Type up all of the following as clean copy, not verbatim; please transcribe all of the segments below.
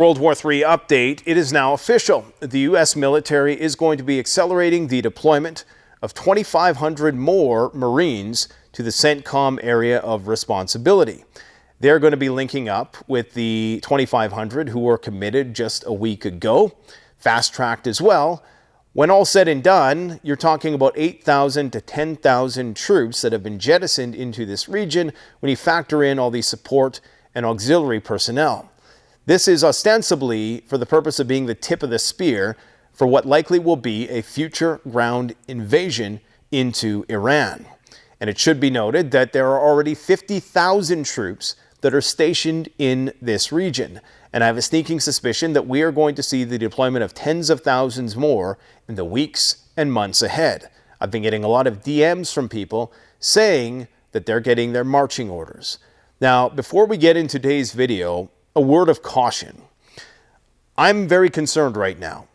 World War III update. It is now official. The U.S. military is going to be accelerating the deployment of 2,500 more Marines to the CENTCOM area of responsibility. They're going to be linking up with the 2,500 who were committed just a week ago, fast-tracked as well. When all said and done, you're talking about 8,000 to 10,000 troops that have been jettisoned into this region when you factor in all the support and auxiliary personnel. This is ostensibly for the purpose of being the tip of the spear for what likely will be a future ground invasion into Iran. And it should be noted that there are already 50,000 troops that are stationed in this region. And I have a sneaking suspicion that we are going to see the deployment of tens of thousands more in the weeks and months ahead. I've been getting a lot of DMs from people saying that they're getting their marching orders. Now, before we get into today's video, a word of caution. I'm very concerned right now.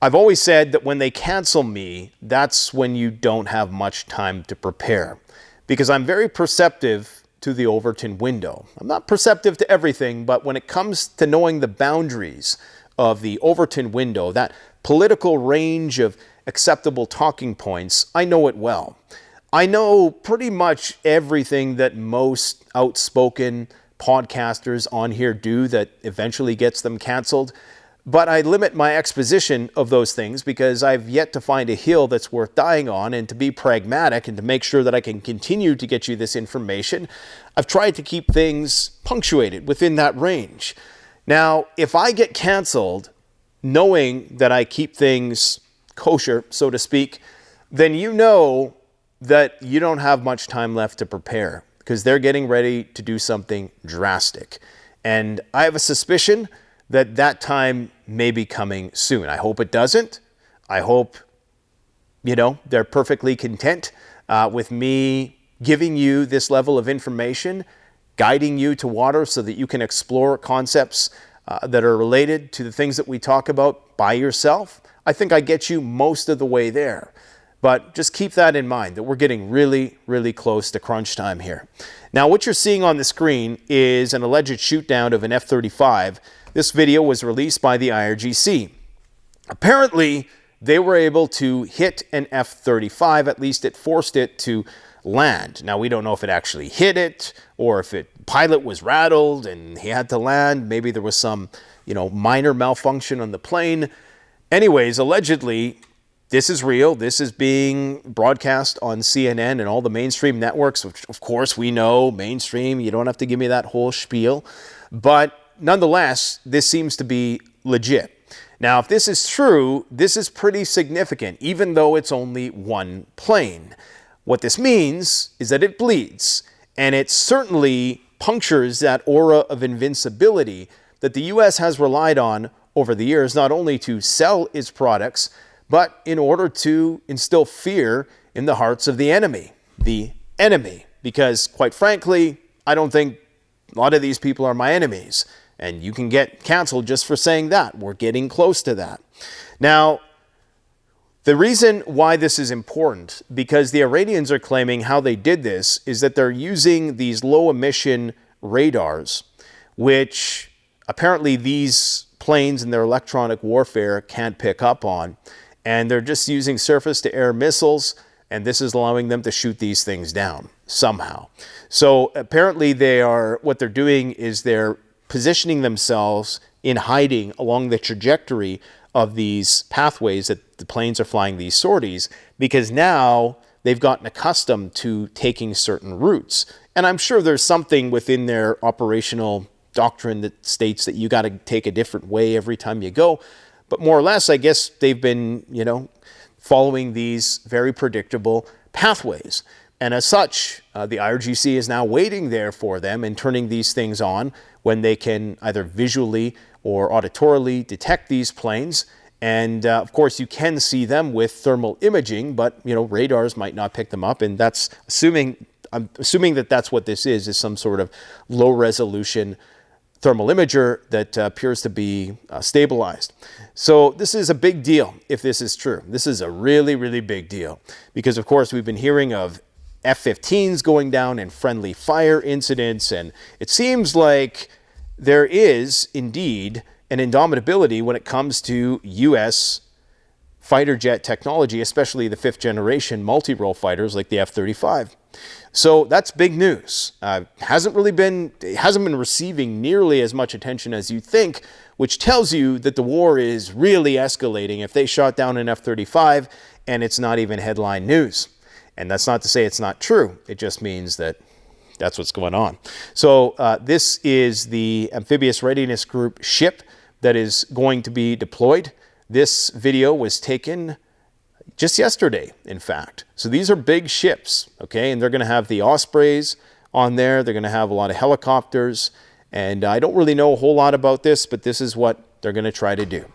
I've always said that when they cancel me, that's when you don't have much time to prepare, because I'm very perceptive to the Overton window. I'm not perceptive to everything, but when it comes to knowing the boundaries of the Overton window, that political range of acceptable talking points, I know it well. I know pretty much everything that most outspoken podcasters on here do that eventually gets them canceled, but I limit my exposition of those things because I've yet to find a hill that's worth dying on, and to be pragmatic and to make sure that I can continue to get you this information, I've tried to keep things punctuated within that range. Now, if I get canceled, knowing that I keep things kosher, so to speak, then you know that you don't have much time left to prepare, because they're getting ready to do something drastic. And I have a suspicion that that time may be coming soon. I hope it doesn't. I hope, they're perfectly content with me giving you this level of information, guiding you to water so that you can explore concepts that are related to the things that we talk about by yourself. I think I get you most of the way there. But just keep that in mind, that we're getting really, really close to crunch time here. Now, what you're seeing on the screen is an alleged shootdown of an F-35. This video was released by the IRGC. Apparently, they were able to hit an F-35, at least it forced it to land. Now, we don't know if it actually hit it, or if pilot was rattled and he had to land. Maybe there was some, minor malfunction on the plane. Anyways, allegedly, this is real. This is being broadcast on CNN and all the mainstream networks, which, of course, we know mainstream. You don't have to give me that whole spiel. But nonetheless, this seems to be legit. Now, if this is true, this is pretty significant, even though it's only one plane. What this means is that it bleeds, and it certainly punctures that aura of invincibility that the U.S. has relied on over the years, not only to sell its products, but in order to instill fear in the hearts of the enemy. Because, quite frankly, I don't think a lot of these people are my enemies. And you can get canceled just for saying that. We're getting close to that. Now, the reason why this is important, because the Iranians are claiming how they did this, is that they're using these low-emission radars, which apparently these planes in their electronic warfare can't pick up on. And they're just using surface-to-air missiles, and this is allowing them to shoot these things down somehow. So apparently what they're doing is they're positioning themselves in hiding along the trajectory of these pathways that the planes are flying these sorties, because now they've gotten accustomed to taking certain routes. And I'm sure there's something within their operational doctrine that states that you got to take a different way every time you go. But more or less, I guess they've been, following these very predictable pathways. And as such, the IRGC is now waiting there for them and turning these things on when they can either visually or auditorily detect these planes. And of course, you can see them with thermal imaging, but radars might not pick them up. And that's I'm assuming that that's what this is some sort of low resolution thermal imager that appears to be stabilized. So this is a big deal if this is true. This is a really, really big deal because, of course, we've been hearing of F-15s going down in friendly fire incidents, and it seems like there is indeed and indomitability when it comes to U.S. fighter jet technology, especially the fifth generation multi-role fighters like the F-35. So that's big news. It hasn't been receiving nearly as much attention as you think, which tells you that the war is really escalating if they shot down an F-35 and it's not even headline news. And that's not to say it's not true. It just means that that's what's going on. So this is the Amphibious Readiness Group ship that is going to be deployed. This video was taken just yesterday, in fact. So these are big ships, okay? And they're going to have the Ospreys on there. They're going to have a lot of helicopters. And I don't really know a whole lot about this, but this is what they're going to try to do.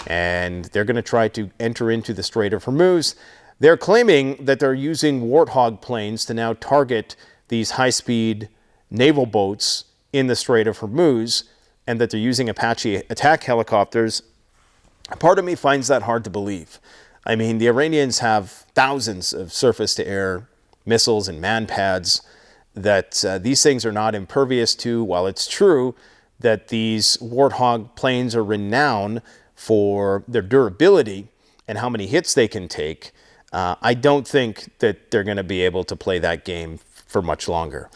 And they're going to try to enter into the Strait of Hormuz. They're claiming that they're using Warthog planes to now target these high-speed naval boats in the Strait of Hormuz, and that they're using Apache attack helicopters. Part of me finds that hard to believe. I mean, the Iranians have thousands of surface-to-air missiles and man-pads that these things are not impervious to. While it's true that these Warthog planes are renowned for their durability and how many hits they can take, I don't think that they're going to be able to play that game for much longer.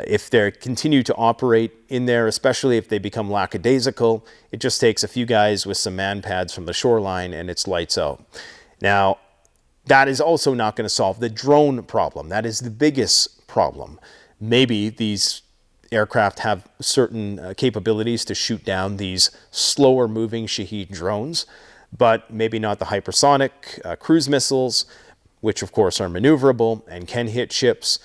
If they continue to operate in there, especially if they become lackadaisical, it just takes a few guys with some man pads from the shoreline and it's lights out. Now, that is also not going to solve the drone problem. That is the biggest problem. Maybe these aircraft have certain capabilities to shoot down these slower moving Shahed drones, but maybe not the hypersonic cruise missiles, which of course are maneuverable and can hit ships.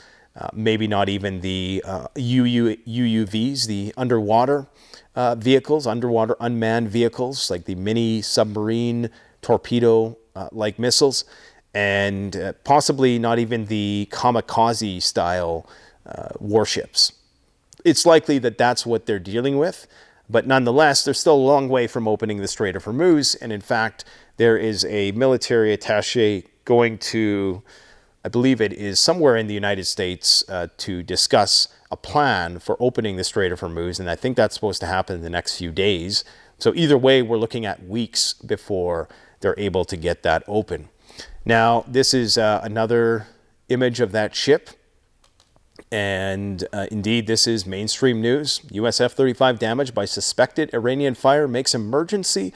Maybe not even the UUVs, the underwater vehicles, underwater unmanned vehicles, like the mini submarine torpedo-like missiles, and possibly not even the kamikaze-style warships. It's likely that that's what they're dealing with, but nonetheless, they're still a long way from opening the Strait of Hormuz, and in fact, there is a military attaché going to, I believe it is somewhere in the United States, to discuss a plan for opening the Strait of Hormuz, and I think that's supposed to happen in the next few days. So either way, we're looking at weeks before they're able to get that open. Now, this is another image of that ship, and indeed, this is mainstream news. U.S. F-35 damaged by suspected Iranian fire makes emergency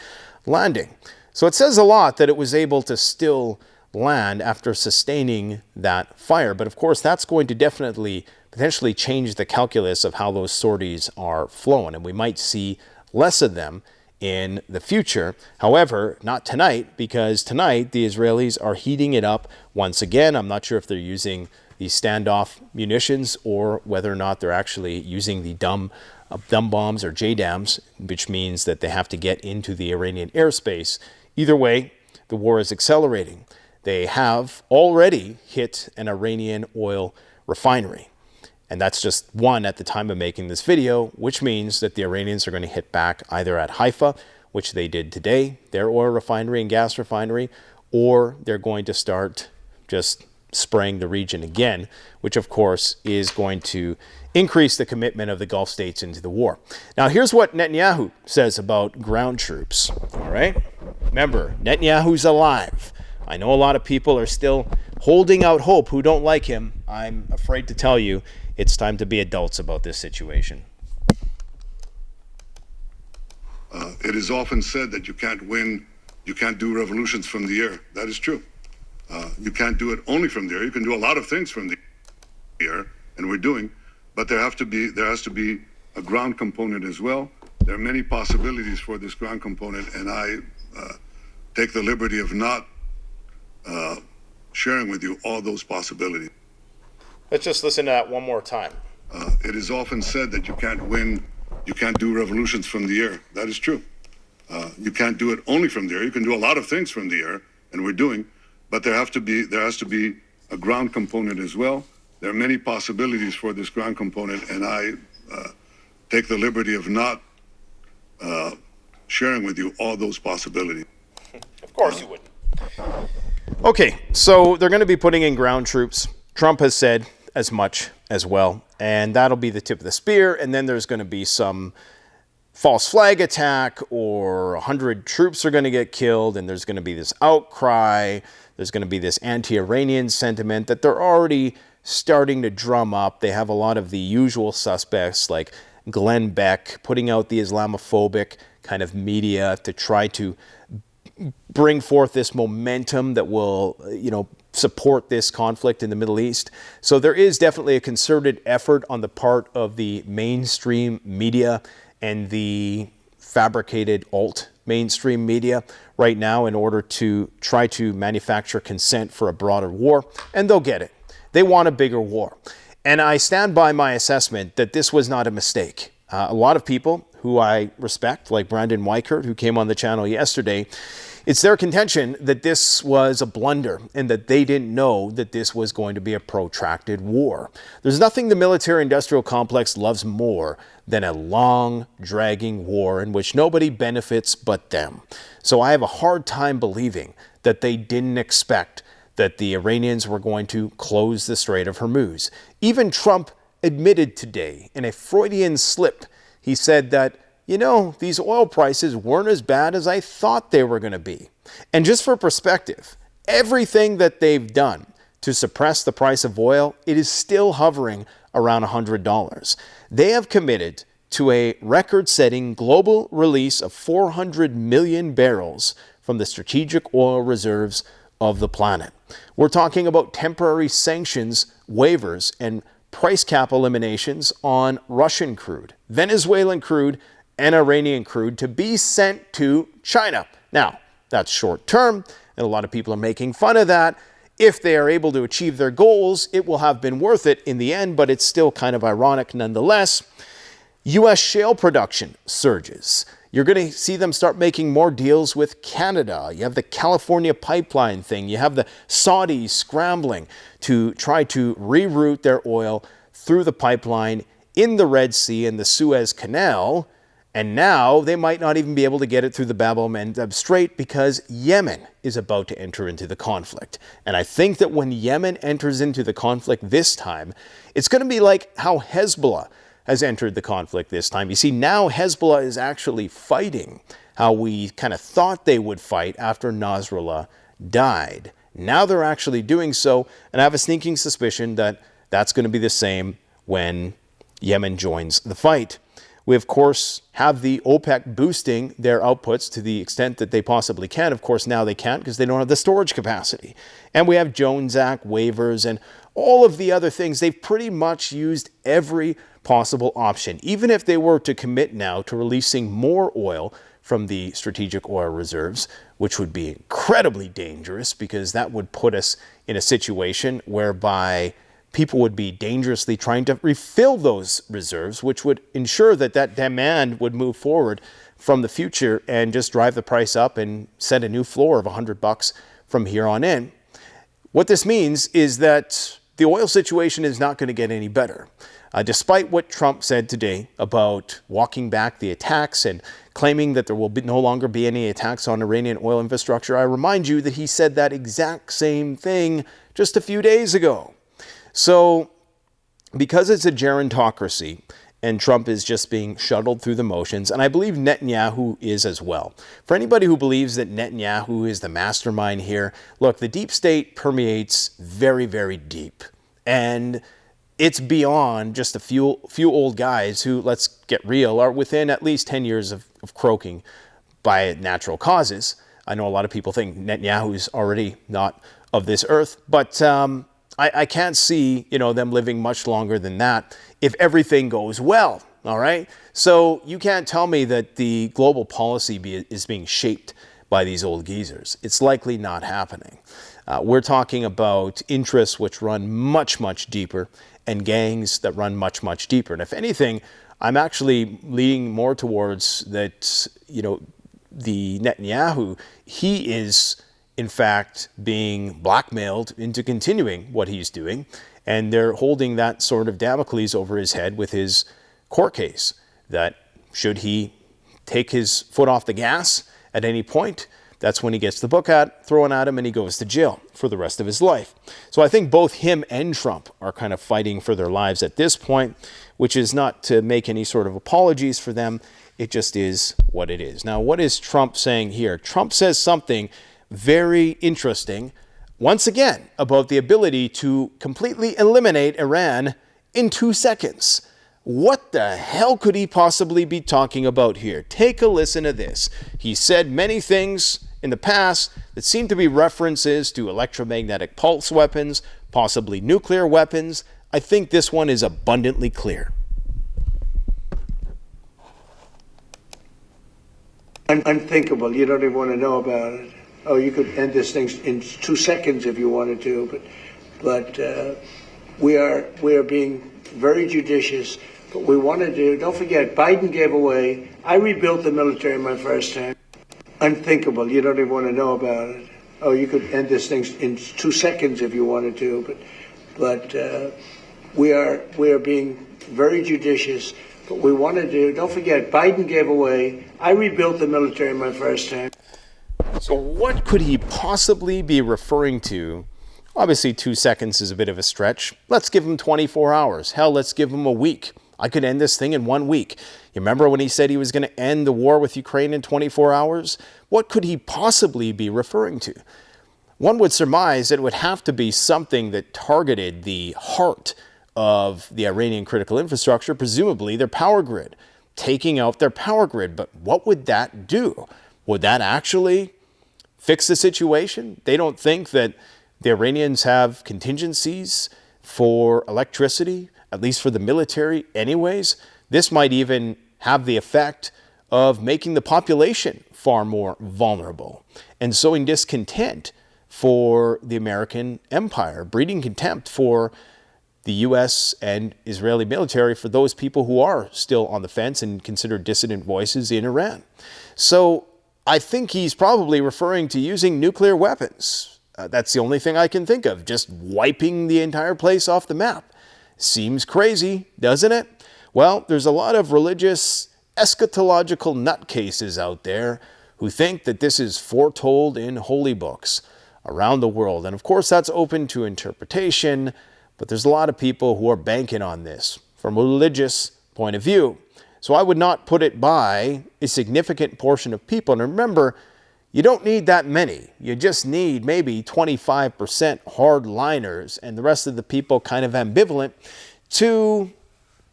landing. So it says a lot that it was able to still land after sustaining that fire. But of course, that's going to definitely potentially change the calculus of how those sorties are flown. And we might see less of them in the future. However, not tonight, because tonight the Israelis are heating it up once again. I'm not sure if they're using these standoff munitions or whether or not they're actually using the dumb bombs or JDAMs, which means that they have to get into the Iranian airspace. Either way, the war is accelerating. They have already hit an Iranian oil refinery. And that's just one at the time of making this video, which means that the Iranians are going to hit back either at Haifa, which they did today, their oil refinery and gas refinery, or they're going to start just spraying the region again, which of course is going to increase the commitment of the Gulf states into the war. Now, here's what Netanyahu says about ground troops, all right? Remember, Netanyahu's alive. I know a lot of people are still holding out hope who don't like him. I'm afraid to tell you, it's time to be adults about this situation. It is often said that you can't do revolutions from the air. That is true. You can't do it only from the air. You can do a lot of things from the air, and we're doing, but there has to be a ground component as well. There are many possibilities for this ground component, and I take the liberty of not sharing with you all those possibilities. Let's just listen to that one more time. It is often said that you can't do revolutions from the air. That is true. You can't do it only from the air. You can do a lot of things from the air, and we're doing, but there has to be a ground component as well. There are many possibilities for this ground component, and I take the liberty of not sharing with you all those possibilities. Of course you wouldn't. Okay, so they're going to be putting in ground troops. Trump has said as much as well, and that'll be the tip of the spear, and then there's going to be some false flag attack or 100 troops are going to get killed and there's going to be this outcry, there's going to be this anti-Iranian sentiment that they're already starting to drum up. They have a lot of the usual suspects like Glenn Beck putting out the Islamophobic kind of media to try to bring forth this momentum that will, support this conflict in the Middle East. So there is definitely a concerted effort on the part of the mainstream media and the fabricated alt mainstream media right now in order to try to manufacture consent for a broader war, and they'll get it. They want a bigger war. And I stand by my assessment that this was not a mistake. A lot of people who I respect, like Brandon Weichert, who came on the channel yesterday, it's their contention that this was a blunder and that they didn't know that this was going to be a protracted war. There's nothing the military-industrial complex loves more than a long, dragging war in which nobody benefits but them. So I have a hard time believing that they didn't expect that the Iranians were going to close the Strait of Hormuz. Even Trump admitted today in a Freudian slip, he said that, these oil prices weren't as bad as I thought they were going to be. And just for perspective, everything that they've done to suppress the price of oil, it is still hovering around $100. They have committed to a record-setting global release of 400 million barrels from the strategic oil reserves of the planet. We're talking about temporary sanctions, waivers, and price cap eliminations on Russian crude, Venezuelan crude, and Iranian crude to be sent to China. Now, that's short term, and a lot of people are making fun of that. If they are able to achieve their goals, it will have been worth it in the end, but it's still kind of ironic nonetheless. U.S. shale production surges. You're going to see them start making more deals with Canada. You have the California pipeline thing. You have the Saudis scrambling to try to reroute their oil through the pipeline in the Red Sea and the Suez Canal. And now they might not even be able to get it through the Bab el-Mandeb Strait because Yemen is about to enter into the conflict. And I think that when Yemen enters into the conflict this time, it's going to be like how Hezbollah has entered the conflict this time. You see, now Hezbollah is actually fighting how we kind of thought they would fight after Nasrallah died. Now they're actually doing so, and I have a sneaking suspicion that that's going to be the same when Yemen joins the fight. We, of course, have the OPEC boosting their outputs to the extent that they possibly can. Of course, now they can't because they don't have the storage capacity. And we have Jones Act waivers and all of the other things. They've pretty much used every possible option. Even if they were to commit now to releasing more oil from the strategic oil reserves, which would be incredibly dangerous because that would put us in a situation whereby people would be dangerously trying to refill those reserves, which would ensure that that demand would move forward from the future and just drive the price up and set a new floor of $100 from here on in. What this means is that the oil situation is not going to get any better. Despite what Trump said today about walking back the attacks and claiming that there will no longer be any attacks on Iranian oil infrastructure, I remind you that he said that exact same thing just a few days ago. So, because it's a gerontocracy and Trump is just being shuttled through the motions, and I believe Netanyahu is as well. For anybody who believes that Netanyahu is the mastermind here, look, the deep state permeates very, very deep. And it's beyond just a few old guys who, let's get real, are within at least 10 years of croaking by natural causes. I know a lot of people think Netanyahu is already not of this earth, but I can't see, them living much longer than that if everything goes well, all right? So you can't tell me that the global policy is being shaped by these old geezers. It's likely not happening. We're talking about interests which run much, much deeper and gangs that run much, much deeper. And if anything, I'm actually leaning more towards that, the Netanyahu, he is in fact being blackmailed into continuing what he's doing. And they're holding that sort of Damocles over his head with his court case that should he take his foot off the gas at any point, that's when he gets the book thrown at him and he goes to jail for the rest of his life. So I think both him and Trump are kind of fighting for their lives at this point, which is not to make any sort of apologies for them. It just is what it is. Now, what is Trump saying here? Trump says something very interesting, once again, about the ability to completely eliminate Iran in 2 seconds. What the hell could he possibly be talking about here? Take a listen to this. He said many things in the past that seem to be references to electromagnetic pulse weapons, possibly nuclear weapons. I think this one is abundantly clear. Unthinkable. You don't even want to know about it. Oh, you could end this thing in 2 seconds if you wanted to, but we are being very judicious. But we want to do. Don't forget, Biden gave away. I rebuilt the military in my first term. Unthinkable. You don't even want to know about it. Oh, you could end this thing in 2 seconds if you wanted to, but we are being very judicious. But we want to do. Don't forget, Biden gave away. I rebuilt the military in my first term. So what could he possibly be referring to? Obviously, 2 seconds is a bit of a stretch. Let's give him 24 hours. Hell, let's give him a week. I could end this thing in 1 week. You remember when he said he was going to end the war with Ukraine in 24 hours? What could he possibly be referring to? One would surmise it would have to be something that targeted the heart of the Iranian critical infrastructure, presumably their power grid, taking out their power grid. But what would that do? Would that actually fix the situation? They don't think that the Iranians have contingencies for electricity, at least for the military anyways. This might even have the effect of making the population far more vulnerable and sowing discontent for the American empire, breeding contempt for the U.S. and Israeli military for those people who are still on the fence and considered dissident voices in Iran. So I think he's probably referring to using nuclear weapons. That's the only thing I can think of, just wiping the entire place off the map. Seems crazy, doesn't it? Well, there's a lot of religious eschatological nutcases out there who think that this is foretold in holy books around the world. And of course, that's open to interpretation, but there's a lot of people who are banking on this from a religious point of view. So I would not put it by a significant portion of people. And remember, you don't need that many. You just need maybe 25% hardliners and the rest of the people kind of ambivalent to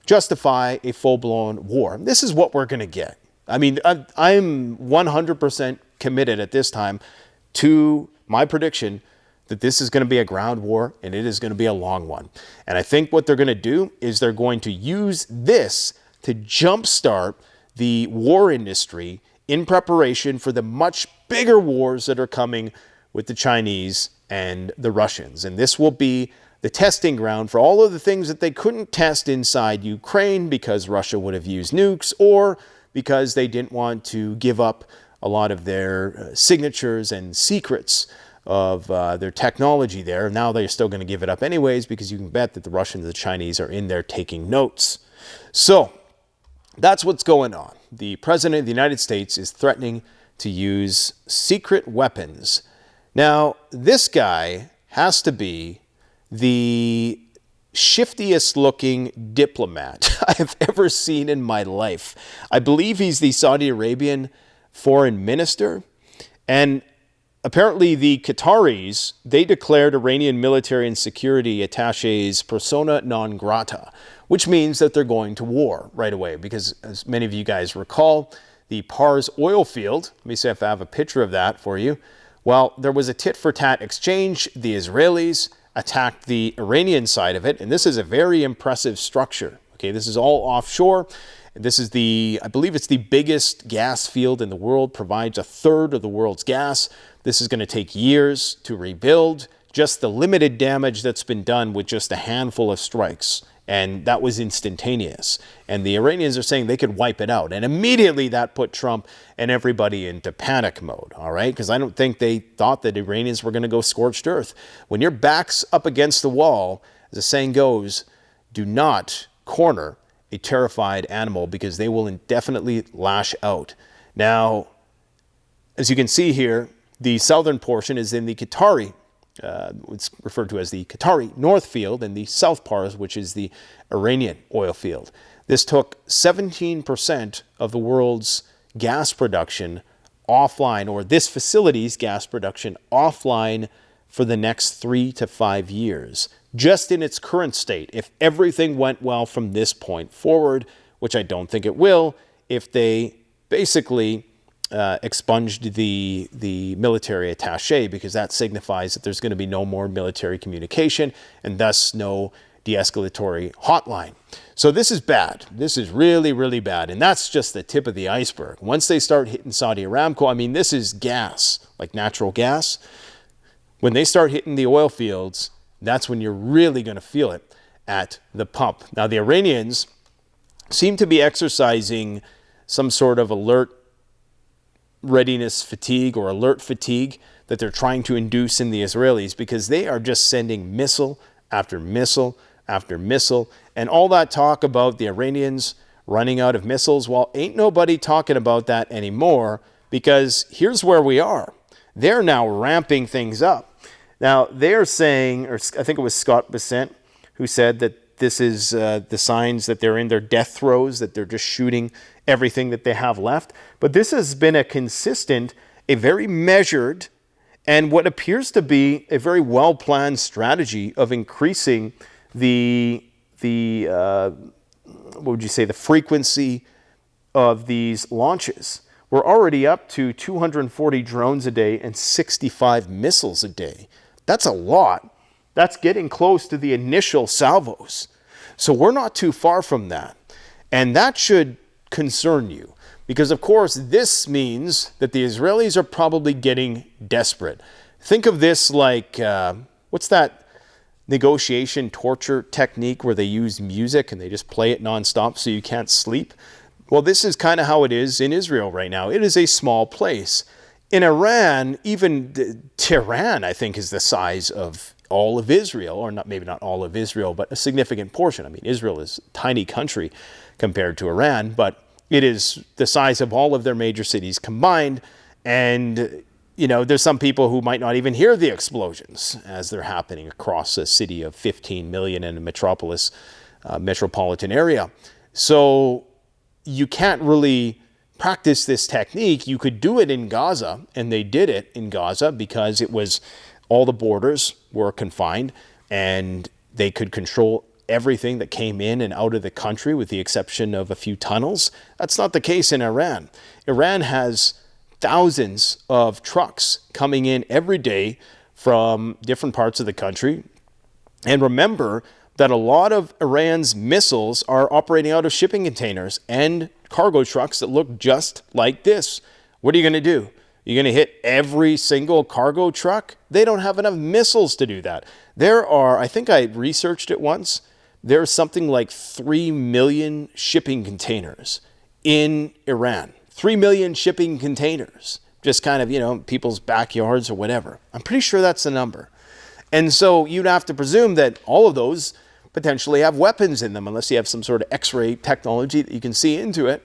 justify a full-blown war. This is what we're going to get. I mean, I'm 100% committed at this time to my prediction that this is going to be a ground war and it is going to be a long one. And I think what they're going to do is they're going to use this to jumpstart the war industry in preparation for the much bigger wars that are coming with the Chinese and the Russians. And this will be the testing ground for all of the things that they couldn't test inside Ukraine because Russia would have used nukes or because they didn't want to give up a lot of their signatures and secrets of their technology there. Now they're still going to give it up anyways because you can bet that the Russians and the Chinese are in there taking notes. So that's what's going on. The President of the United States is threatening to use secret weapons. Now, this guy has to be the shiftiest looking diplomat I have ever seen in my life. I believe he's the Saudi Arabian foreign minister. And apparently the Qataris, they declared Iranian military and security attaches persona non grata, which means that they're going to war right away. Because as many of you guys recall, the Pars oil field, let me see if I have a picture of that for you. Well, there was a tit-for-tat exchange. The Israelis attacked the Iranian side of it, and this is a very impressive structure. Okay, this is all offshore. This is I believe it's the biggest gas field in the world, provides a third of the world's gas. This is going to take years to rebuild. Just the limited damage that's been done with just a handful of strikes. And that was instantaneous. And the Iranians are saying they could wipe it out. And immediately that put Trump and everybody into panic mode, all right? Because I don't think they thought that Iranians were going to go scorched earth. When your back's up against the wall, as the saying goes, do not corner a terrified animal because they will indefinitely lash out. Now, as you can see here, the southern portion is in the Qatari it's referred to as the Qatari North Field, and the South Pars, which is the Iranian oil field. This took 17% of the world's gas production offline, or this facility's gas production offline for the next 3 to 5 years, just in its current state, if everything went well from this point forward, which I don't think it will, if they basically expunged the military attaché, because that signifies that there's going to be no more military communication and thus no de-escalatory hotline. So this is bad. This is really, really bad. And that's just the tip of the iceberg. Once they start hitting Saudi Aramco, I mean, this is gas, like natural gas. When they start hitting the oil fields, that's when you're really going to feel it at the pump. Now, the Iranians seem to be exercising some sort of alert readiness fatigue or alert fatigue that they're trying to induce in the Israelis, because they are just sending missile after missile after missile. And all that talk about the Iranians running out of missiles, well, ain't nobody talking about that anymore, because here's where we are. They're now ramping things up. Now, they're saying, or I think it was Scott Bessent who said that this is the signs that they're in their death throes, that they're just shooting everything that they have left. But this has been a consistent, a very measured, and what appears to be a very well-planned strategy of increasing the what would you say, the frequency of these launches. We're already up to 240 drones a day and 65 missiles a day. That's a lot. That's getting close to the initial salvos. So we're not too far from that. And that should concern you, because of course this means that the Israelis are probably getting desperate. Think of this like, what's that negotiation torture technique where they use music and they just play it nonstop so you can't sleep? Well, this is kind of how it is in Israel right now. It is a small place. In Iran, even Tehran, I think, is the size of all of Israel, or not, maybe not all of Israel, but a significant portion. I mean, Israel is a tiny country compared to Iran, but it is the size of all of their major cities combined. And, you know, there's some people who might not even hear the explosions as they're happening across a city of 15 million in a metropolitan area. So you can't really practice this technique. You could do it in Gaza, and they did it in Gaza because it was all the borders were confined and they could control everything that came in and out of the country with the exception of a few tunnels. That's not the case in Iran. Iran has thousands of trucks coming in every day from different parts of the country. And remember that a lot of Iran's missiles are operating out of shipping containers and cargo trucks that look just like this. What are you going to do? You're going to hit every single cargo truck? They don't have enough missiles to do that. There are, I think I researched it once, there's something like 3 million shipping containers in Iran. 3 million shipping containers. Just kind of, you know, people's backyards or whatever. I'm pretty sure that's the number. And so you'd have to presume that all of those potentially have weapons in them, unless you have some sort of X-ray technology that you can see into it.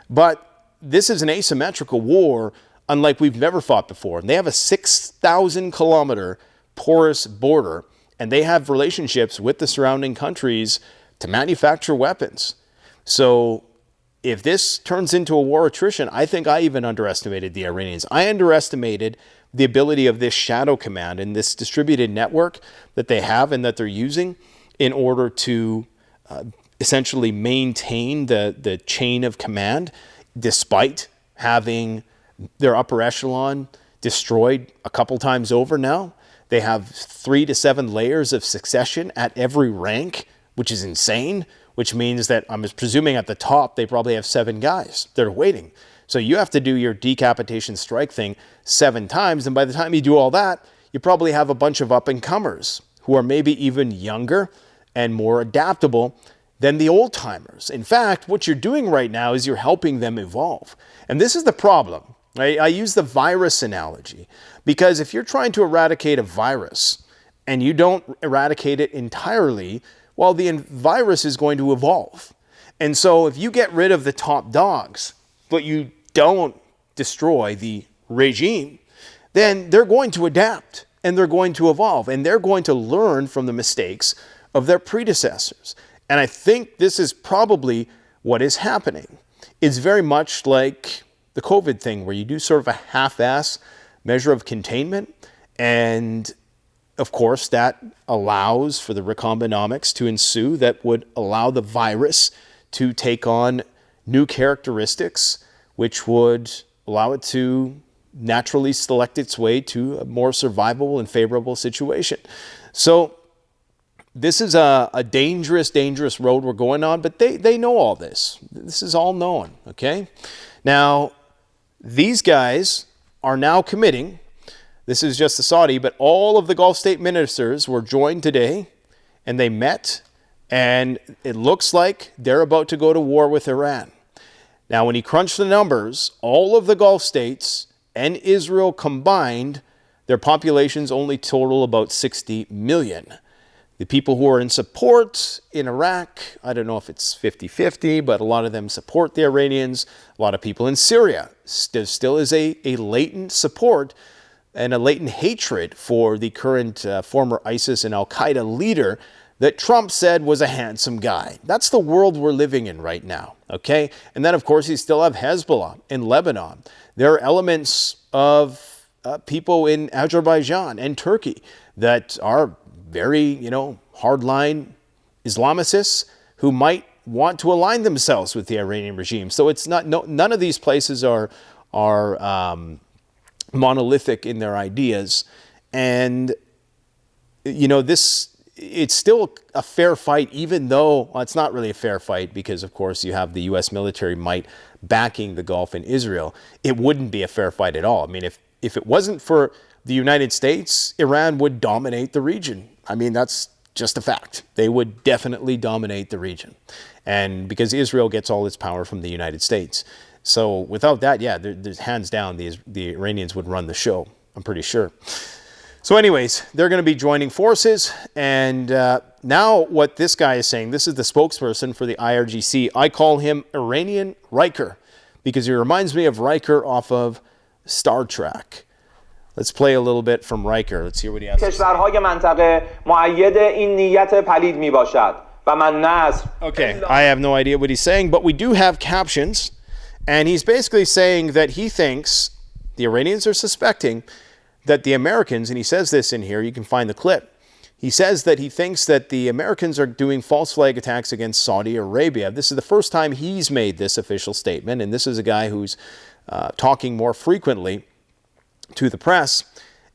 But this is an asymmetrical war unlike we've never fought before. And they have a 6,000 kilometer porous border, and they have relationships with the surrounding countries to manufacture weapons. So if this turns into a war attrition, I think I even underestimated the Iranians. I underestimated the ability of this shadow command and this distributed network that they have and that they're using in order to essentially maintain the chain of command, despite having their upper echelon destroyed a couple times over now. They have 3 to 7 layers of succession at every rank, which is insane, which means that I'm presuming at the top, they probably have 7 guys that are waiting. So you have to do your decapitation strike thing 7 times. And by the time you do all that, you probably have a bunch of up-and-comers who are maybe even younger and more adaptable than the old-timers. In fact, what you're doing right now is you're helping them evolve. And this is the problem. I use the virus analogy because if you're trying to eradicate a virus and you don't eradicate it entirely, well, the virus is going to evolve. And so if you get rid of the top dogs, but you don't destroy the regime, then they're going to adapt and they're going to evolve and they're going to learn from the mistakes of their predecessors. And I think this is probably what is happening. It's very much like the COVID thing, where you do sort of a half-ass measure of containment. And of course, that allows for the recombinomics to ensue that would allow the virus to take on new characteristics, which would allow it to naturally select its way to a more survivable and favorable situation. So this is a dangerous, dangerous road we're going on, but they know all this. This is all known, okay? Now, these guys are now committing, this is just the Saudi, but all of the Gulf state ministers were joined today, and they met, and it looks like they're about to go to war with Iran. Now, when you crunch the numbers, all of the Gulf states and Israel combined, their populations only total about 60 million. The people who are in support in Iraq, I don't know if it's 50-50, but a lot of them support the Iranians. A lot of people in Syria, there still is a latent support and a latent hatred for the current former ISIS and al-Qaeda leader that Trump said was a handsome guy. That's the world we're living in right now, okay? And then, of course, you still have Hezbollah in Lebanon. There are elements of people in Azerbaijan and Turkey that are very, hardline Islamicists who might want to align themselves with the Iranian regime. So it's not, none of these places are monolithic in their ideas. And, it's still a fair fight, even though it's not really a fair fight because, of course, you have the U.S. military might backing the Gulf and Israel. It wouldn't be a fair fight at all. I mean, if it wasn't for the United States, Iran would dominate the region. I mean, that's just a fact. They would definitely dominate the region. And because Israel gets all its power from the United States. So without that, yeah, there's hands down, the Iranians would run the show, I'm pretty sure. So anyways, they're going to be joining forces. And now what this guy is saying, this is the spokesperson for the IRGC. I call him Iranian Riker because he reminds me of Riker off of Star Trek. Let's play a little bit from Riker. Let's hear what he has to say. Okay, I have no idea what he's saying, but we do have captions. And he's basically saying that he thinks, the Iranians are suspecting, that the Americans, and he says this in here, you can find the clip. He says that he thinks that the Americans are doing false flag attacks against Saudi Arabia. This is the first time he's made this official statement, and this is a guy who's talking more frequently to the press.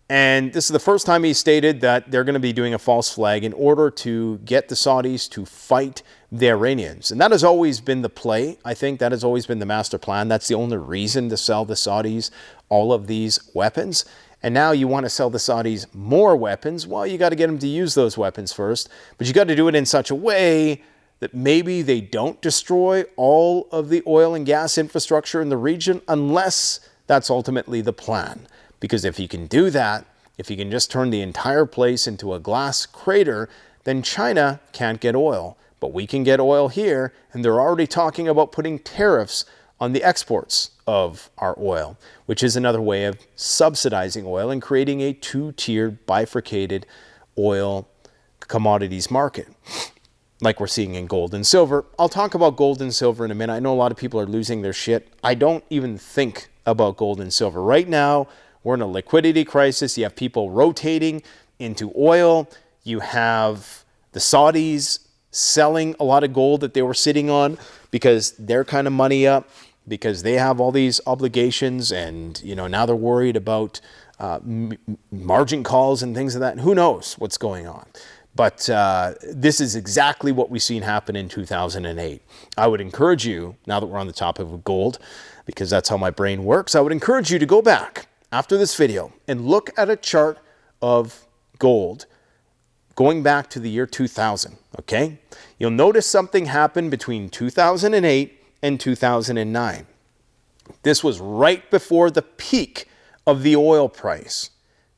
And this is the first time he stated that they're going to be doing a false flag in order to get the Saudis to fight the Iranians. And that has always been the play. I think that has always been the master plan. That's the only reason to sell the Saudis all of these weapons. And now you want to sell the Saudis more weapons. Well, you got to get them to use those weapons first. But you got to do it in such a way that maybe they don't destroy all of the oil and gas infrastructure in the region unless that's ultimately the plan. Because if you can do that, if you can just turn the entire place into a glass crater, then China can't get oil. But we can get oil here, and they're already talking about putting tariffs on the exports of our oil, which is another way of subsidizing oil and creating a two-tiered bifurcated oil commodities market, like we're seeing in gold and silver. I'll talk about gold and silver in a minute. I know a lot of people are losing their shit. I don't even think about gold and silver. Right now, we're in a liquidity crisis. You have people rotating into oil. You have the Saudis selling a lot of gold that they were sitting on because they're kind of money up, because they have all these obligations, and now they're worried about margin calls and things like that. And who knows what's going on? But this is exactly what we've seen happen in 2008. I would encourage you, now that we're on the topic of gold, because that's how my brain works, I would encourage you to go back after this video and look at a chart of gold going back to the year 2000, okay? You'll notice something happened between 2008 and 2009. This was right before the peak of the oil price,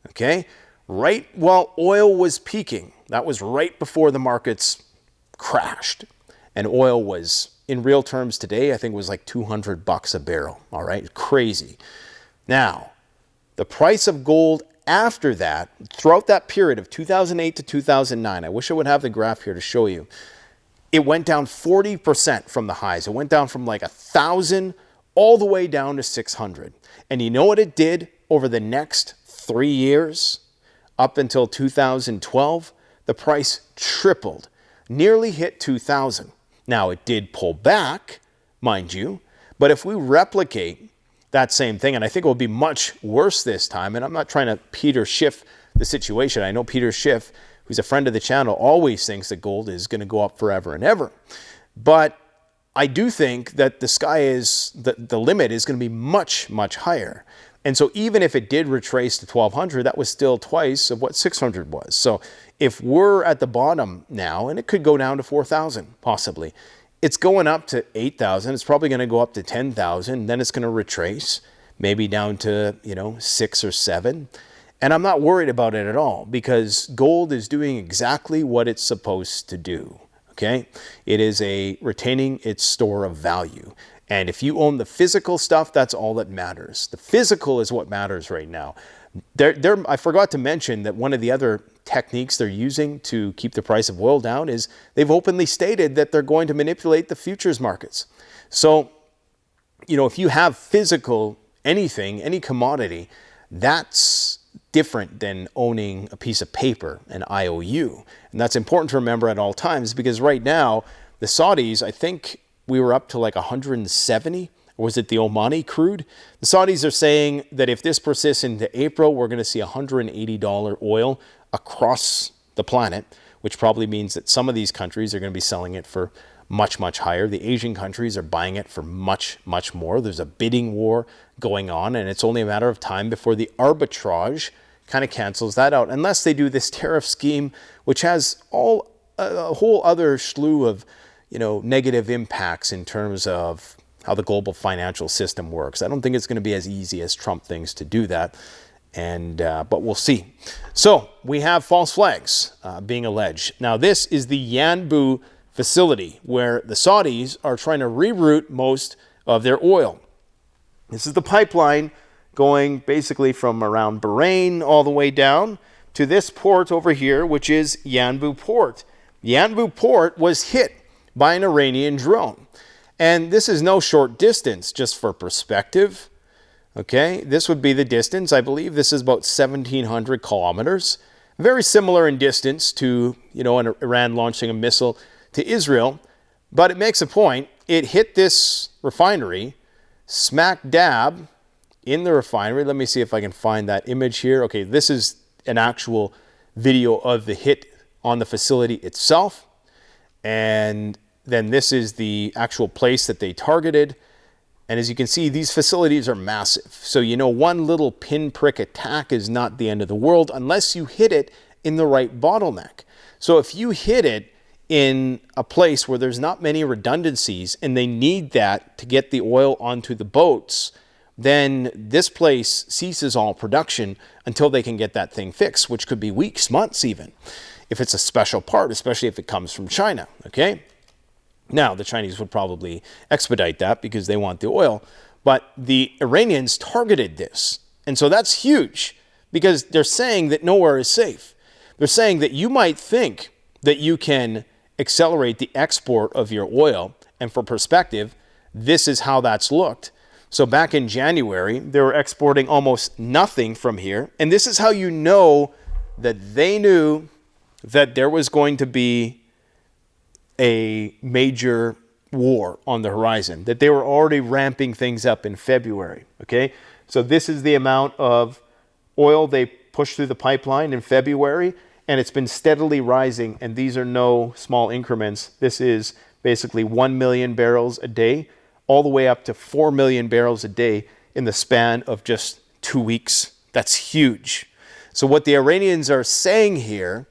okay? Right while oil was peaking, that was right before the markets crashed. And oil was, in real terms today, I think it was like $200 a barrel, all right? Crazy. Now, the price of gold after that, throughout that period of 2008 to 2009, I wish I would have the graph here to show you. it went down 40% from the highs. It went down from like 1,000 all the way down to 600. And you know what it did over the next 3 years? Up until 2012, the price tripled, nearly hit 2,000. Now, it did pull back, mind you, but if we replicate that same thing, and I think it will be much worse this time, and I'm not trying to Peter Schiff the situation. I know Peter Schiff, who's a friend of the channel, always thinks that gold is going to go up forever and ever. But I do think that the sky is, the limit is going to be much, much higher. And so even if it did retrace to 1,200, that was still twice of what 600 was. So if we're at the bottom now, and it could go down to 4,000 possibly, it's going up to 8,000. It's probably going to go up to 10,000. Then it's going to retrace, maybe down to, 6 or 7. And I'm not worried about it at all because gold is doing exactly what it's supposed to do. Okay? It is retaining its store of value. And if you own the physical stuff, that's all that matters. The physical is what matters right now. I forgot to mention that one of the other techniques they're using to keep the price of oil down is they've openly stated that they're going to manipulate the futures markets. So, if you have physical anything, any commodity, that's different than owning a piece of paper, an IOU. And that's important to remember at all times because right now, the Saudis, I think we were up to like 170, or was it the Omani crude? The Saudis are saying that if this persists into April, we're going to see $180 oil across the planet, which probably means that some of these countries are going to be selling it for much, much higher. The Asian countries are buying it for much, much more. There's a bidding war going on, and it's only a matter of time before the arbitrage kind of cancels that out, unless they do this tariff scheme, which has a whole other slew of negative impacts in terms of how the global financial system works. I don't think it's going to be as easy as Trump thinks to do that, but we'll see. So we have false flags being alleged. Now this is the Yanbu facility where the Saudis are trying to reroute most of their oil. This is the pipeline going basically from around Bahrain all the way down to this port over here, which is Yanbu Port. Yanbu Port was hit by an Iranian drone. And this is no short distance, just for perspective. Okay, this would be the distance. I believe this is about 1,700 kilometers. Very similar in distance to, Iran launching a missile to Israel. But it makes a point. It hit this refinery smack dab in the refinery. Let me see if I can find that image here. Okay, this is an actual video of the hit on the facility itself. And then this is the actual place that they targeted. And as you can see, these facilities are massive. So, one little pinprick attack is not the end of the world unless you hit it in the right bottleneck. So if you hit it in a place where there's not many redundancies and they need that to get the oil onto the boats, then this place ceases all production until they can get that thing fixed, which could be weeks, months even, if it's a special part, especially if it comes from China, okay? Now, the Chinese would probably expedite that because they want the oil, but the Iranians targeted this. And so that's huge because they're saying that nowhere is safe. They're saying that you might think that you can accelerate the export of your oil, and for perspective, this is how that's looked. So back in January, they were exporting almost nothing from here. And this is how you know that they knew that there was going to be a major war on the horizon, that they were already ramping things up in February, okay? So this is the amount of oil they pushed through the pipeline in February, and it's been steadily rising, and these are no small increments. This is basically 1 million barrels a day, all the way up to 4 million barrels a day in the span of just 2 weeks. That's huge. So what the Iranians are saying here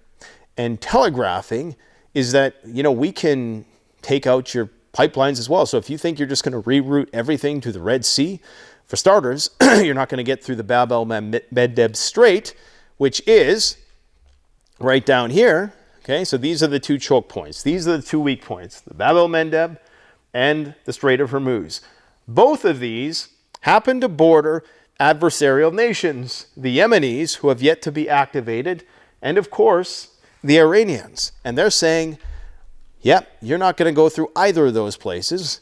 and telegraphing is that, we can take out your pipelines as well. So if you think you're just going to reroute everything to the Red Sea, for starters, you're not going to get through the Bab el-Mandeb Strait, which is right down here. Okay, so these are the two choke points. These are the two weak points, the Bab el-Mandeb and the Strait of Hormuz. Both of these happen to border adversarial nations, the Yemenis, who have yet to be activated, and of course, the Iranians. And they're saying, Yep, you're not going to go through either of those places.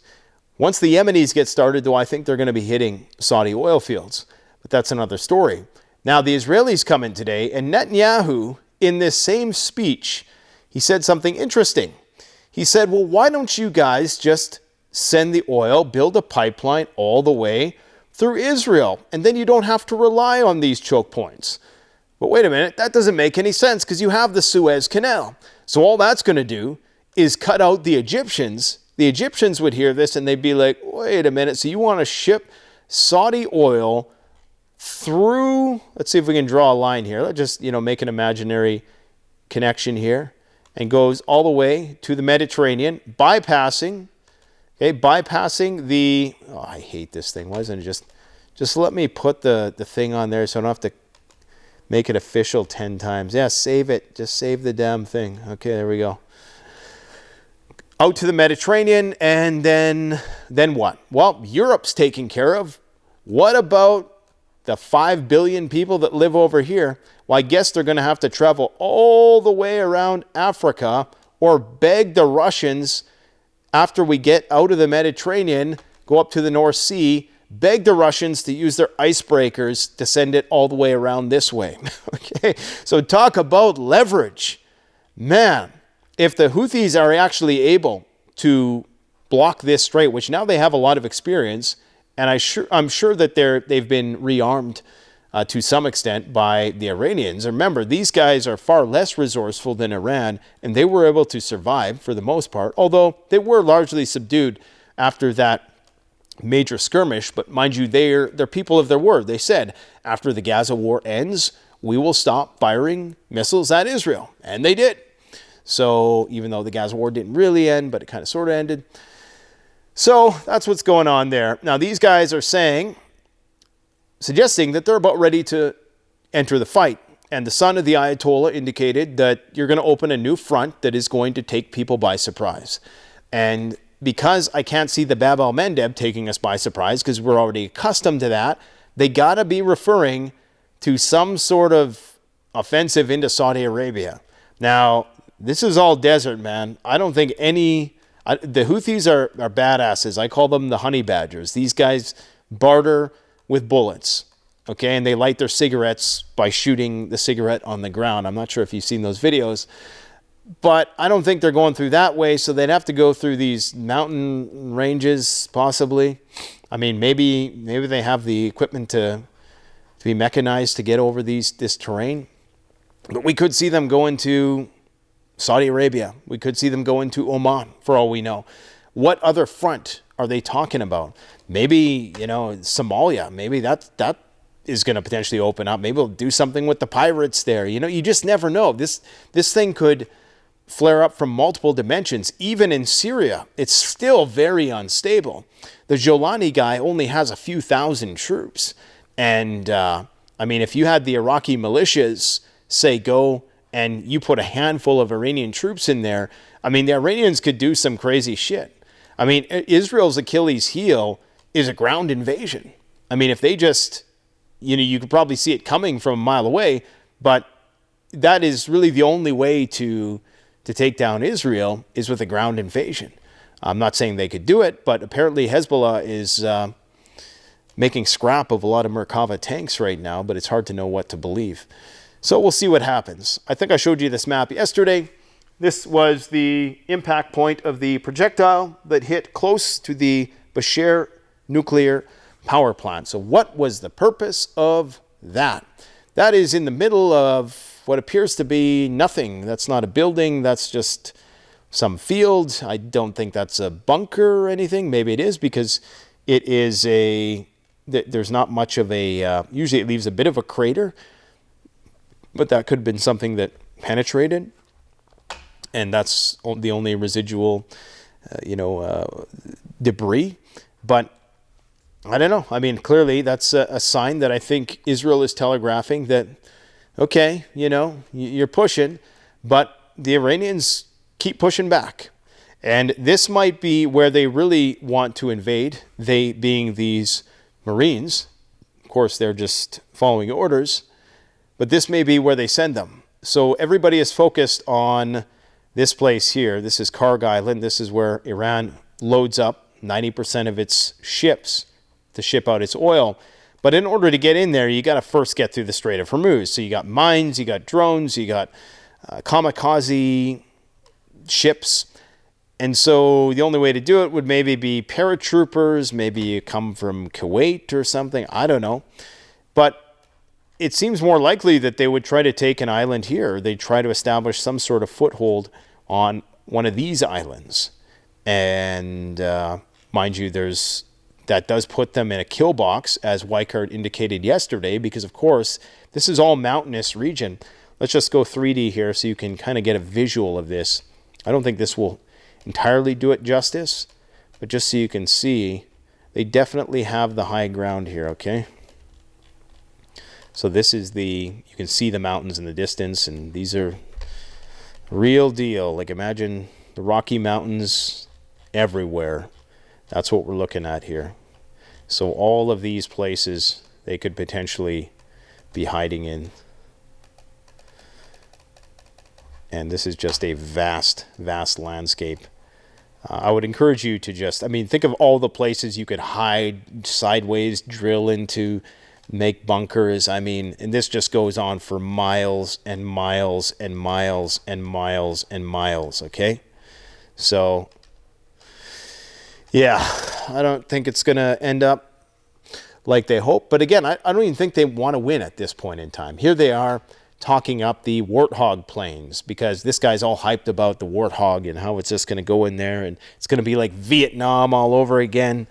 Once the Yemenis get started, though, I think they're going to be hitting Saudi oil fields. But that's another story. Now, the Israelis come in today, and Netanyahu, in this same speech, he said something interesting. He said, well, why don't you guys just send the oil, build a pipeline all the way through Israel, and then you don't have to rely on these choke points. But wait a minute, that doesn't make any sense because you have the Suez Canal. So all that's going to do is cut out the Egyptians. The Egyptians would hear this and they'd be like, wait a minute, so you want to ship Saudi oil through, let's see if we can draw a line here. Let's just, make an imaginary connection here, and goes all the way to the Mediterranean, bypassing the, oh, I hate this thing. Why doesn't it just let me put the thing on there so I don't have to make it official 10 times. Yeah, save it. Just save the damn thing. Okay, there we go. Out to the Mediterranean, and then what? Well, Europe's taken care of. What about the 5 billion people that live over here? Well, I guess they're going to have to travel all the way around Africa or beg the Russians after we get out of the Mediterranean, go up to the North Sea, beg the Russians to use their icebreakers to send it all the way around this way. Okay, so talk about leverage. Man, if the Houthis are actually able to block this strait, which now they have a lot of experience, and I'm sure that they've been rearmed to some extent by the Iranians. Remember, these guys are far less resourceful than Iran, and they were able to survive for the most part, although they were largely subdued after that major skirmish. But mind you, they're people of their word. They said, after the Gaza war ends, we will stop firing missiles at Israel. And they did. So even though the Gaza war didn't really end, but it kind of sort of ended. So that's what's going on there. Now, these guys are suggesting that they're about ready to enter the fight. And the son of the Ayatollah indicated that you're going to open a new front that is going to take people by surprise. And because I can't see the Bab al-Mandeb taking us by surprise, because we're already accustomed to that, they got to be referring to some sort of offensive into Saudi Arabia. Now, this is all desert, man. I don't think the Houthis are badasses. I call them the honey badgers. These guys barter with bullets, okay? And they light their cigarettes by shooting the cigarette on the ground. I'm not sure if you've seen those videos, but I don't think they're going through that way, so they'd have to go through these mountain ranges, possibly. I mean, maybe they have the equipment to be mechanized to get over this terrain. But we could see them go into Saudi Arabia. We could see them go into Oman, for all we know. What other front are they talking about? Maybe, Somalia. Maybe that is going to potentially open up. Maybe they'll do something with the pirates there. You just never know. This thing could flare up from multiple dimensions. Even in Syria, it's still very unstable. The Jolani guy only has a few thousand troops. And, if you had the Iraqi militias, say, go and you put a handful of Iranian troops in there, the Iranians could do some crazy shit. Israel's Achilles heel is a ground invasion. If they just, you could probably see it coming from a mile away, but that is really the only way to take down Israel is with a ground invasion. I'm not saying they could do it, but apparently Hezbollah is making scrap of a lot of Merkava tanks right now, but it's hard to know what to believe. So we'll see what happens. I think I showed you this map yesterday. This was the impact point of the projectile that hit close to the Bushehr nuclear power plant. So what was the purpose of that? That is in the middle of what appears to be nothing. That's not a building. That's just some field. I don't think that's a bunker or anything. Maybe it is, because it is there's not much of a, usually it leaves a bit of a crater, but that could have been something that penetrated. And that's the only residual, debris. But I don't know. Clearly that's a sign that I think Israel is telegraphing that, okay, you're pushing, but the Iranians keep pushing back. And this might be where they really want to invade, they being these Marines. Of course, they're just following orders, but this may be where they send them. So everybody is focused on This place here, this is Karg Island. This is where Iran loads up 90% of its ships to ship out its oil. But in order to get in there, you got to first get through the Strait of Hormuz. So you got mines, you got drones, you got kamikaze ships. And so the only way to do it would maybe be paratroopers, maybe you come from Kuwait or something. I don't know. But it seems more likely that they would try to take an island here. They'd try to establish some sort of foothold on one of these islands. And mind you, that does put them in a kill box, as Weichert indicated yesterday, because, of course, this is all mountainous region. Let's just go 3D here so you can kind of get a visual of this. I don't think this will entirely do it justice, but just so you can see, they definitely have the high ground here, okay? So this is you can see the mountains in the distance, and these are real deal. Like, imagine the Rocky Mountains everywhere. That's what we're looking at here. So all of these places they could potentially be hiding in. And this is just a vast, vast landscape. I would encourage you to just, think of all the places you could hide, sideways, drill into, make bunkers. And this just goes on for miles and miles and miles and miles and miles, okay? So, yeah, I don't think it's going to end up like they hope. But again, I don't even think they want to win at this point in time. Here they are talking up the Warthog planes, because this guy's all hyped about the Warthog and how it's just going to go in there and it's going to be like Vietnam all over again.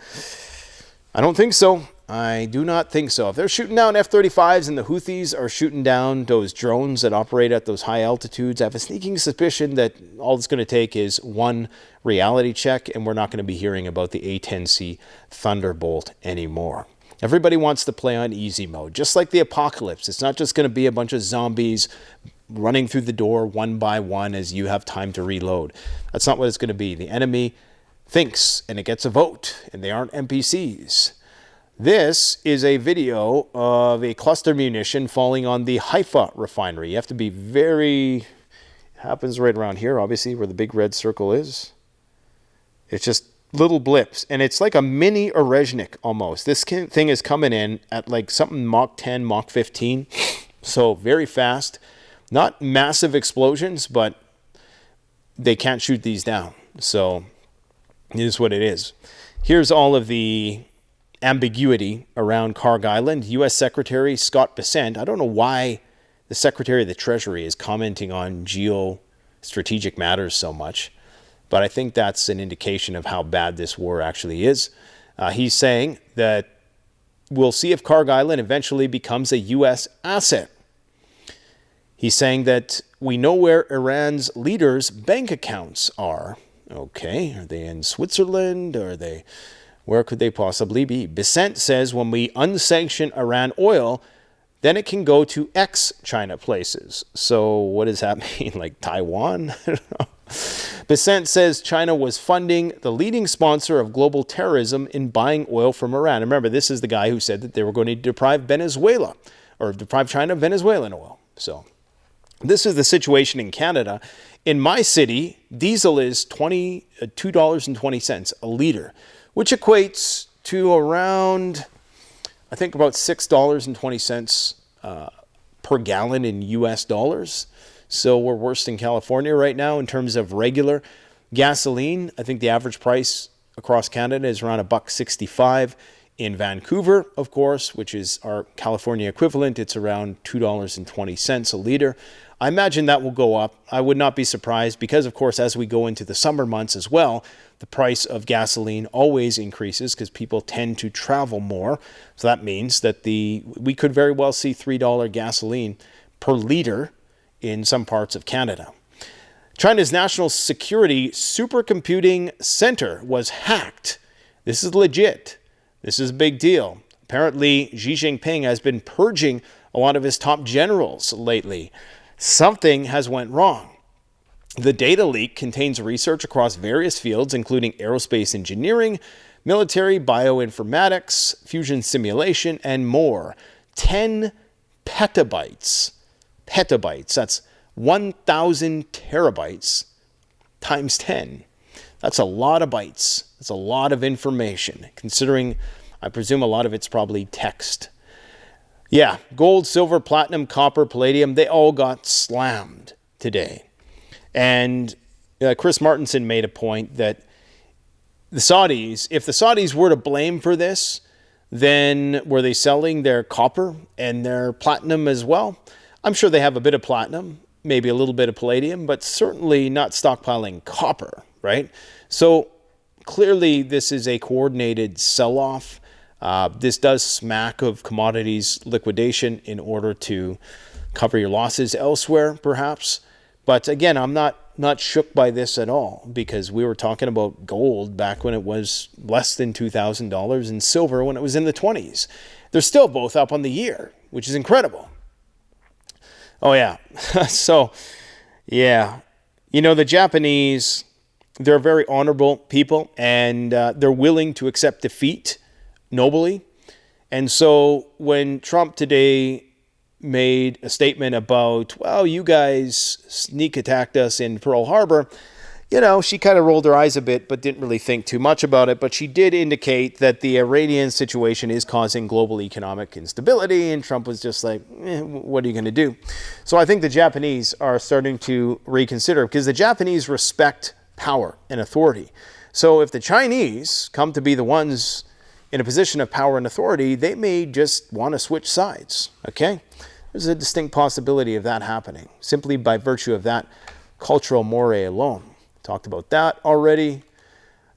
I don't think so. I do not think so. If they're shooting down F-35s and the Houthis are shooting down those drones that operate at those high altitudes, I have a sneaking suspicion that all it's going to take is one reality check, and we're not going to be hearing about the A-10C Thunderbolt anymore. Everybody wants to play on easy mode, just like the apocalypse. It's not just going to be a bunch of zombies running through the door one by one as you have time to reload. That's not what it's going to be. The enemy thinks, and it gets a vote, and they aren't NPCs. This is a video of a cluster munition falling on the Haifa refinery. You have to be very... It happens right around here, obviously, where the big red circle is. It's just little blips, and it's like a mini Orezhnik almost. This thing is coming in at like something Mach 10, Mach 15, so very fast. Not massive explosions, but they can't shoot these down. So it is what it is. Here's all of the ambiguity around Karg Island. U.S. Secretary Scott Bessent. I don't know why the Secretary of the Treasury is commenting on geostrategic matters so much, but I think that's an indication of how bad this war actually is. He's saying that we'll see if Karg Island eventually becomes a U.S. asset. He's saying that we know where Iran's leaders' bank accounts are. Okay, are they in Switzerland? Where could they possibly be? Bessent says when we unsanction Iran oil, then it can go to ex-China places. So what does that mean? Like Taiwan? I don't know. Bessent says China was funding the leading sponsor of global terrorism in buying oil from Iran. Remember, this is the guy who said that they were going to deprive Venezuela, or deprive China of Venezuelan oil. So this is the situation in Canada. In my city, diesel is $2.20 a liter, which equates to around, I think, about $6.20 per gallon in US dollars. So we're worse than California right now in terms of regular gasoline. I think the average price across Canada is around $1.65. In Vancouver, of course, which is our California equivalent, it's around $2.20 a liter. I imagine that will go up. I would not be surprised because, of course, as we go into the summer months as well, the price of gasoline always increases because people tend to travel more. So that means that we could very well see $3 gasoline per liter in some parts of Canada. China's National Security Supercomputing Center was hacked. This is legit. This is a big deal. Apparently, Xi Jinping has been purging a lot of his top generals lately. Something has went wrong. The data leak contains research across various fields, including aerospace engineering, military bioinformatics, fusion simulation, and more. 10 petabytes. Petabytes. That's 1,000 terabytes times 10. That's a lot of bytes. That's a lot of information, considering I presume a lot of it's probably text. Yeah, gold, silver, platinum, copper, palladium, they all got slammed today. And Chris Martenson made a point that the Saudis, if the Saudis were to blame for this, then were they selling their copper and their platinum as well? I'm sure they have a bit of platinum, maybe a little bit of palladium, but certainly not stockpiling copper, right? So clearly this is a coordinated sell-off. This does smack of commodities liquidation in order to cover your losses elsewhere, perhaps. But again, I'm not shook by this at all, because we were talking about gold back when it was less than $2,000 and silver when it was in the 20s. They're still both up on the year, which is incredible. Oh, yeah. So, yeah. You know, the Japanese, they're very honorable people, and they're willing to accept defeat nobly. And so when Trump today made a statement about, well, you guys sneak attacked us in Pearl Harbor, you know, she kind of rolled her eyes a bit, but didn't really think too much about it. But she did indicate that the Iranian situation is causing global economic instability. And Trump was just like, what are you going to do? So I think the Japanese are starting to reconsider, because the Japanese respect power and authority. So if the Chinese come to be the ones in a position of power and authority, they may just want to switch sides, okay? There's a distinct possibility of that happening, simply by virtue of that cultural mores alone. Talked about that already.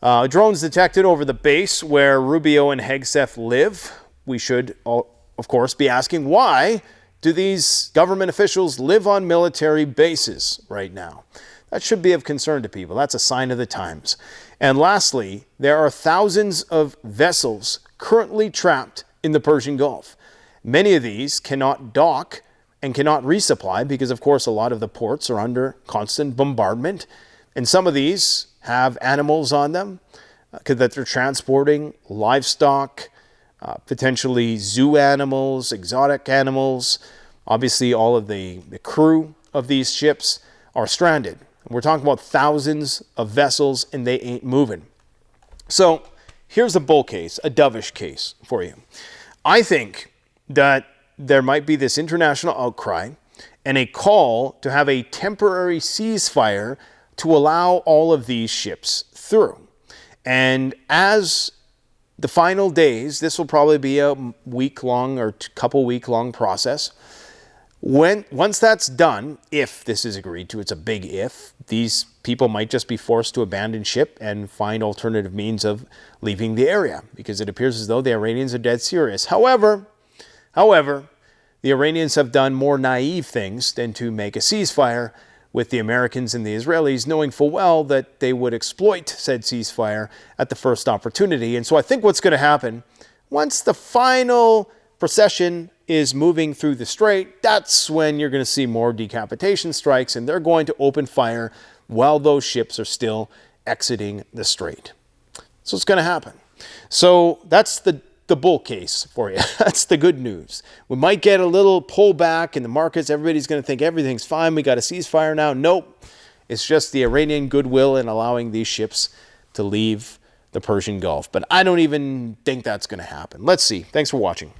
Drones detected over the base where Rubio and Hegseth live. We should, of course, be asking, why do these government officials live on military bases right now? That should be of concern to people. That's a sign of the times. And lastly, there are thousands of vessels currently trapped in the Persian Gulf. Many of these cannot dock and cannot resupply because, of course, a lot of the ports are under constant bombardment. And some of these have animals on them that they're transporting, livestock, potentially zoo animals, exotic animals. Obviously, all of the crew of these ships are stranded. We're talking about thousands of vessels, and they ain't moving. So here's a bull case, a dovish case for you. I think that there might be this international outcry and a call to have a temporary ceasefire to allow all of these ships through. And as the final days, this will probably be a week-long or couple-week-long process. Once that's done, if this is agreed to, it's a big if, these people might just be forced to abandon ship and find alternative means of leaving the area, because it appears as though the Iranians are dead serious. However, the Iranians have done more naive things than to make a ceasefire, with the Americans and the Israelis knowing full well that they would exploit said ceasefire at the first opportunity. And so I think what's going to happen, once the final procession is moving through the Strait, that's when you're going to see more decapitation strikes, and they're going to open fire while those ships are still exiting the Strait. So it's going to happen. So that's the bull case for you. That's the good news. We might get a little pullback in the markets. Everybody's going to think everything's fine. We got a ceasefire now. Nope. It's just the Iranian goodwill in allowing these ships to leave the Persian Gulf. But I don't even think that's going to happen. Let's see. Thanks for watching.